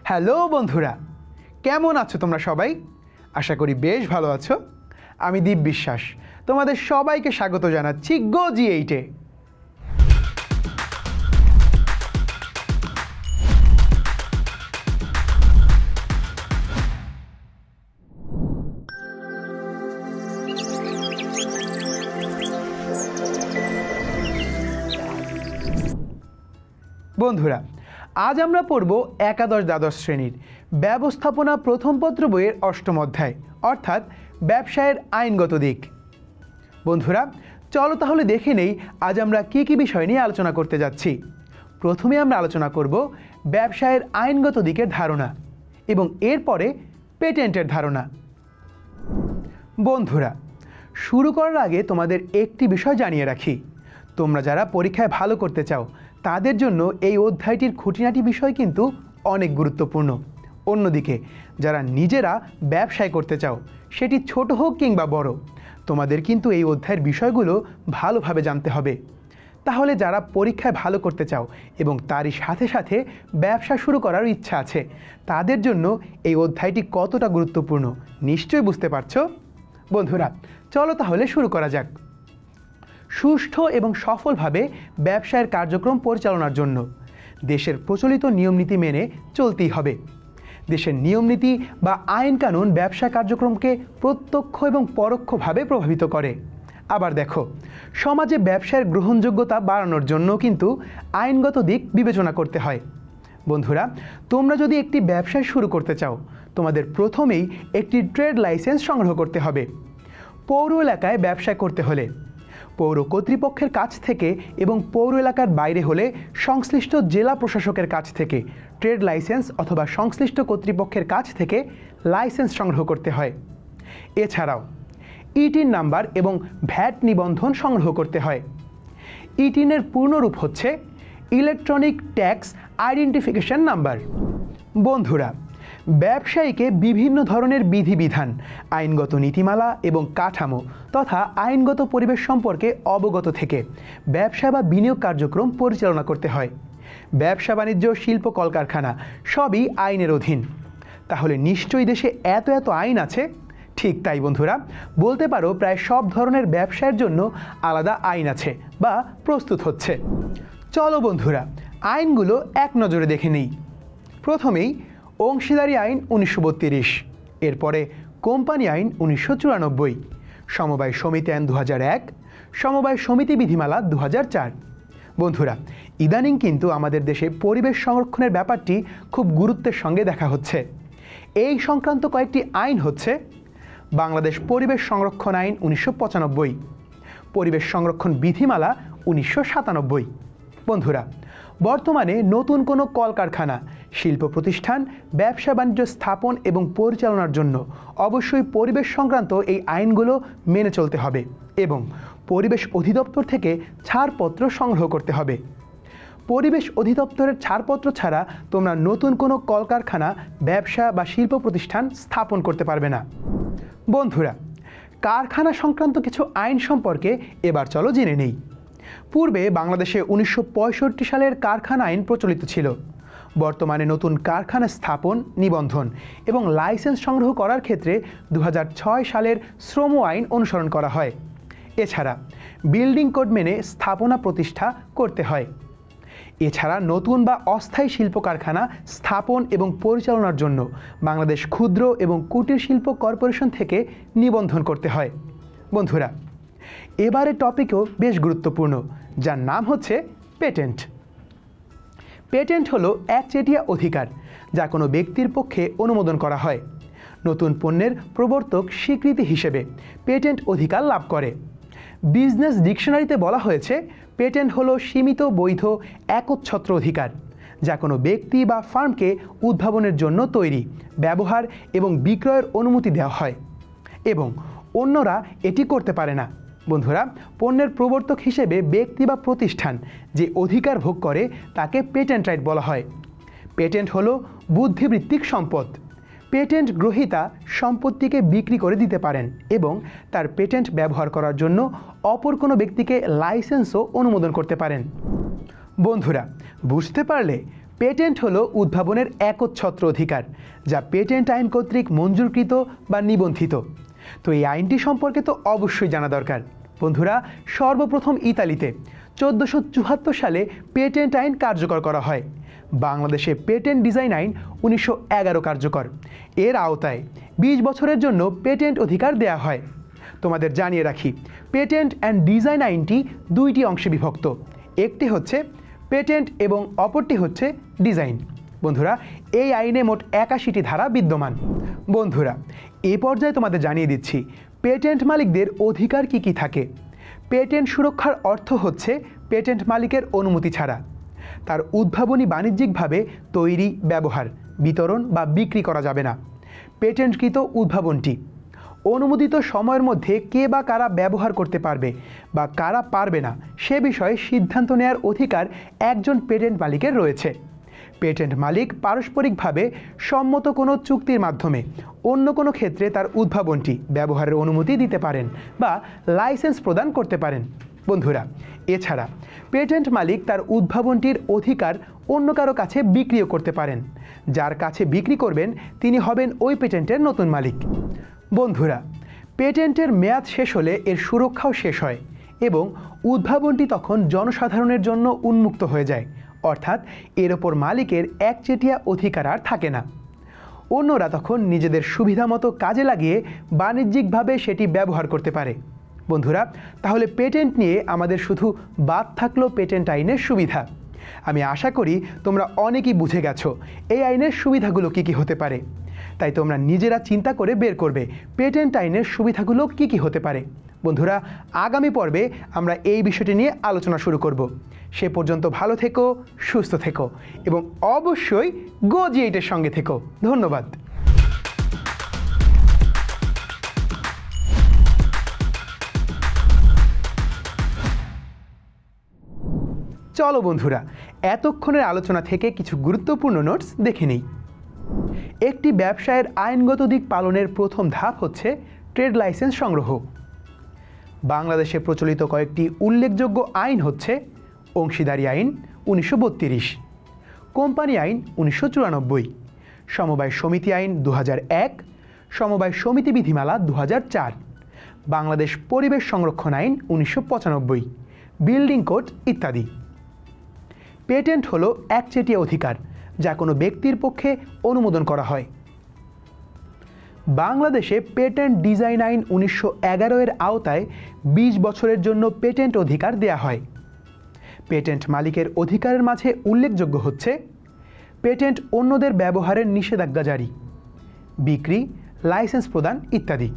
Hello বন্ধুরা, কেমন আছো তোমরা সবাই? আশা করি বেশ ভালো আছো। আমি দীপ বিশ্বাস তোমাদের সবাইকে স্বাগত জানাচ্ছি গো জি8-এ। বন্ধুরা, আজ আমরা পড়ব একাদশ দ্বাদশ শ্রেণীর ব্যবস্থাপনা প্রথম পত্র বইয়ের অষ্টম অধ্যায়, অর্থাৎ ব্যবসায়ের আইনগত দিক। বন্ধুরা, চলো তাহলে দেখে নেই আজ আমরা কী কী বিষয় নিয়ে আলোচনা করতে যাচ্ছি। প্রথমে আমরা আলোচনা করব ব্যবসায়ের আইনগত দিকের ধারণা এবং এরপরে পেটেন্টের ধারণা। বন্ধুরা, শুরু করার আগে তোমাদের একটি বিষয় জানিয়ে রাখি, তোমরা যারা পরীক্ষায় ভালো করতে চাও তাদের জন্য এই অধ্যায়টির খুঁটিনাটি বিষয় কিন্তু অনেক গুরুত্বপূর্ণ। অন্যদিকে যারা নিজেরা ব্যবসায় করতে চাও, সেটি ছোট হোক কিংবা বড়, তোমাদের কিন্তু এই অধ্যায়ের বিষয়গুলো ভালোভাবে জানতে হবে। তাহলে যারা পরীক্ষায় ভালো করতে চাও এবং তারই সাথে সাথে ব্যবসা শুরু করার ইচ্ছা আছে, তাদের জন্য এই অধ্যায়টি কতটা গুরুত্বপূর্ণ নিশ্চয়ই বুঝতে পারছো। বন্ধুরা, চলো তাহলে শুরু করা যাক। সুষ্ঠু এবং সফলভাবে ব্যবসায়ের কার্যক্রম পরিচালনার জন্য দেশের প্রচলিত নিয়মনীতি মেনে চলতেই হবে। দেশের নিয়মনীতি বা আইন কানুন ব্যবসা কার্যক্রমকে প্রত্যক্ষ এবং পরোক্ষভাবে প্রভাবিত করে। আবার দেখো, সমাজে ব্যবসায়ের গ্রহণযোগ্যতা বাড়ানোর জন্য কিন্তু আইনগত দিক বিবেচনা করতে হয়। বন্ধুরা, তোমরা যদি একটি ব্যবসা শুরু করতে চাও, তোমাদের প্রথমেই একটি ট্রেড লাইসেন্স সংগ্রহ করতে হবে। পৌর এলাকায় ব্যবসা করতে হলে পৌর কর্তৃপক্ষের কাছ থেকে এবং পৌর এলাকার বাইরে হলে সংশ্লিষ্ট জেলা প্রশাসকের কাছ থেকে ট্রেড লাইসেন্স অথবা সংশ্লিষ্ট কর্তৃপক্ষের কাছ থেকে লাইসেন্স সংগ্রহ করতে হয়। এছাড়াও ইটিন নাম্বার এবং ভ্যাট নিবন্ধন সংগ্রহ করতে হয়। ইটিনের পূর্ণরূপ হচ্ছে ইলেকট্রনিক ট্যাক্স আইডেন্টিফিকেশন নাম্বার। বন্ধুরা, ব্যবসায়ীকে বিভিন্ন ধরনের বিধিবিধান, আইনগত নীতিমালা এবং কাঠামো তথা আইনগত পরিবেশ সম্পর্কে অবগত থেকে ব্যবসা বা বিনিয়োগ কার্যক্রম পরিচালনা করতে হয়। ব্যবসা বাণিজ্য, শিল্প, কলকারখানা সবই আইনের অধীন। তাহলে নিশ্চয়ই দেশে এত এত আইন আছে? ঠিক তাই বন্ধুরা, বলতে পারো প্রায় সব ধরনের ব্যবসার জন্য আলাদা আইন আছে বা প্রস্তুত হচ্ছে। চলো বন্ধুরা, আইনগুলো এক নজরে দেখে নিই। প্রথমেই অংশীদারি আইন 1932, এরপরে কোম্পানি আইন 1994, সমবায় সমিতি আইন 2001, সমবায় সমিতি বিধিমালা 2004। বন্ধুরা, ইদানিং কিন্তু আমাদের দেশে পরিবেশ সংরক্ষণের ব্যাপারটি খুব গুরুত্বের সঙ্গে দেখা হচ্ছে। এই সংক্রান্ত কয়েকটি আইন হচ্ছে বাংলাদেশ পরিবেশ সংরক্ষণ আইন 1995, পরিবেশ সংরক্ষণ বিধিমালা 1997। বন্ধুরা, বর্তমানে নতুন কোনো কলকারখানা, শিল্প প্রতিষ্ঠান, ব্যবসা বাণিজ্য স্থাপন এবং পরিচালনার জন্য অবশ্যই পরিবেশ সংক্রান্ত এই আইনগুলো মেনে চলতে হবে এবং পরিবেশ অধিদপ্তর থেকে ছাড়পত্র সংগ্রহ করতে হবে। পরিবেশ অধিদপ্তরের ছাড়পত্র ছাড়া তোমরা নতুন কোনো কলকারখানা, ব্যবসা বা শিল্প প্রতিষ্ঠান স্থাপন করতে পারবে না। বন্ধুরা, কারখানা সংক্রান্ত কিছু আইন সম্পর্কে এবার চলো জেনে নেই। পূর্বে বাংলাদেশে 1965 সালের কারখানা আইন প্রচলিত ছিল। বর্তমানে নতুন কারখানা স্থাপন, নিবন্ধন এবং লাইসেন্স সংগ্রহ করার ক্ষেত্রে 2006 সালের শ্রম আইন অনুসরণ করা হয়। এছাড়া বিল্ডিং কোড মেনে স্থাপনা প্রতিষ্ঠা করতে হয়। এছাড়া নতুন বা অস্থায়ী শিল্প কারখানা স্থাপন এবং পরিচালনার জন্য বাংলাদেশ ক্ষুদ্র এবং কুটির শিল্প কর্পোরেশন থেকে নিবন্ধন করতে হয়। বন্ধুরা, এবারে টপিকও বেশ গুরুত্বপূর্ণ, যার নাম হচ্ছে পেটেন্ট। পেটেন্ট হলো একচেটিয়া অধিকার যা কোনো ব্যক্তির পক্ষে অনুমোদন করা হয়। নতুন পণ্যের প্রবর্তক স্বীকৃতি হিসেবে পেটেন্ট অধিকার লাভ করে। বিজনেস ডিকশনারিতে বলা হয়েছে, পেটেন্ট হলো সীমিত, বৈধ, একচ্ছত্র অধিকার যা কোনো ব্যক্তি বা ফার্মকে উদ্ভাবনের জন্য তৈরি, ব্যবহার এবং বিক্রয়ের অনুমতি দেওয়া হয় এবং অন্যরা এটি করতে পারে না। বন্ধুরা, পণ্যের প্রবর্তক হিসেবে ব্যক্তি বা প্রতিষ্ঠান যে অধিকার ভোগ করে তাকে পেটেন্ট রাইট বলা হয়। পেটেন্ট হলো বুদ্ধিবৃত্তিক সম্পদ। পেটেন্ট গ্রহীতা সম্পত্তিকে বিক্রি করে দিতে পারেন এবং তার পেটেন্ট ব্যবহার করার জন্য অপর কোনো ব্যক্তিকে লাইসেন্সও অনুমোদন করতে পারেন। বন্ধুরা, বুঝতে পারলে পেটেন্ট হলো উদ্ভাবনের একচ্ছত্র অধিকার, যা পেটেন্ট আইন কর্তৃক মঞ্জুরকৃত বা নিবন্ধিত। তো এই আইনটি সম্পর্কে তো অবশ্যই জানা দরকার। বন্ধুরা, সর্বপ্রথম ইতালিতে 1474 সালে পেটেন্ট আইন কার্যকর করা হয়। বাংলাদেশে পেটেন্ট ডিজাইন আইন 1911 কার্যকর। এর আওতায় 20 বছরের জন্য পেটেন্ট অধিকার দেয়া হয়। তোমাদের জানিয়ে রাখি, পেটেন্ট অ্যান্ড ডিজাইন আইনটি দুইটি অংশে বিভক্ত। একটি হচ্ছে পেটেন্ট এবং অপরটি হচ্ছে ডিজাইন। বন্ধুরা, এই আইনে মোট 81টি ধারা বিদ্যমান। বন্ধুরা, এ পর্যায়ে তোমাদের জানিয়ে দিচ্ছি পেটেন্ট মালিকদের অধিকার কি কি থাকে। পেটেন্ট সুরক্ষার অর্থ হচ্ছে পেটেন্ট মালিকের অনুমতি ছাড়া তার উদ্ভাবনী বাণিজ্যিকভাবে তৈরি, ব্যবহার, বিতরণ বা বিক্রি করা যাবে না। পেটেন্টকৃত উদ্ভাবনটি অনুমোদিত সময়ের মধ্যে কে বা কারা ব্যবহার করতে পারবে বা কারা পারবে না সে বিষয়ে সিদ্ধান্ত নেওয়ার অধিকার একজন পেটেন্ট মালিকের রয়েছে। পেটেন্ট মালিক পারস্পরিকভাবে সম্মত কোনো চুক্তির মাধ্যমে অন্য কোনো ক্ষেত্রে তার উদ্ভাবনটি ব্যবহারের অনুমতি দিতে পারেন বা লাইসেন্স প্রদান করতে পারেন। বন্ধুরা, এছাড়া পেটেন্ট মালিক তার উদ্ভাবনটির অধিকার অন্য কারো কাছে বিক্রিও করতে পারেন। যার কাছে বিক্রি করবেন তিনি হবেন ওই পেটেন্টের নতুন মালিক। বন্ধুরা, পেটেন্টের মেয়াদ শেষ হলে এর সুরক্ষাও শেষ হয় এবং উদ্ভাবনটি তখন জনসাধারণের জন্য উন্মুক্ত হয়ে যায়, অর্থাৎ এর ওপর মালিকের একচেটিয়া অধিকার আর থাকে না। অন্যরা তখন নিজেদের সুবিধা মতো কাজে লাগিয়ে বাণিজ্যিকভাবে সেটি ব্যবহার করতে পারে। বন্ধুরা, তাহলে পেটেন্ট নিয়ে আমাদের শুধু বাদ থাকলো পেটেন্ট আইনের সুবিধা। আমি আশা করি তোমরা অনেকেই বুঝে গেছো এই আইনের সুবিধাগুলো কী কী হতে পারে। তাই তোমরা নিজেরা চিন্তা করে বের করবে পেটেন্ট আইনের সুবিধাগুলো কী কী হতে পারে। বন্ধুরা, আগামী পর্বে আমরা এই বিষয়টি নিয়ে আলোচনা শুরু করব। সে পর্যন্ত ভালো থেকো, সুস্থ থেকো এবং অবশ্যই GoG8-এর সঙ্গে থেকো। ধন্যবাদ। চলো বন্ধুরা, এতক্ষণের আলোচনা থেকে কিছু গুরুত্বপূর্ণ নোটস দেখে নিই। একটি ব্যবসায়ের আইনগত দিক পালনের প্রথম ধাপ হচ্ছে ট্রেড লাইসেন্স সংগ্রহ। বাংলাদেশে প্রচলিত কয়েকটি উল্লেখযোগ্য আইন হচ্ছে অংশীদারি আইন 1932, কোম্পানি আইন 1994, সমবায় সমিতি আইন 2001, সমবায় সমিতি বিধিমালা 2004, বাংলাদেশ পরিবেশ সংরক্ষণ আইন 1995, বিল্ডিং কোড ইত্যাদি। পেটেন্ট হলো একচেটিয়া অধিকার যা কোনো ব্যক্তির পক্ষে অনুমোদন করা হয়। বাংলাদেশে পেটেন্ট ডিজাইন আইন 1911 এর আওতায় 20 বছরের জন্য পেটেন্ট অধিকার দেয়া হয়। পেটেন্ট মালিকের অধিকারের মাঝে উল্লেখযোগ্য হচ্ছে পেটেন্ট অন্যদের ব্যবহারের নিষেধাজ্ঞা জারি, বিক্রি, লাইসেন্স প্রদান ইত্যাদি।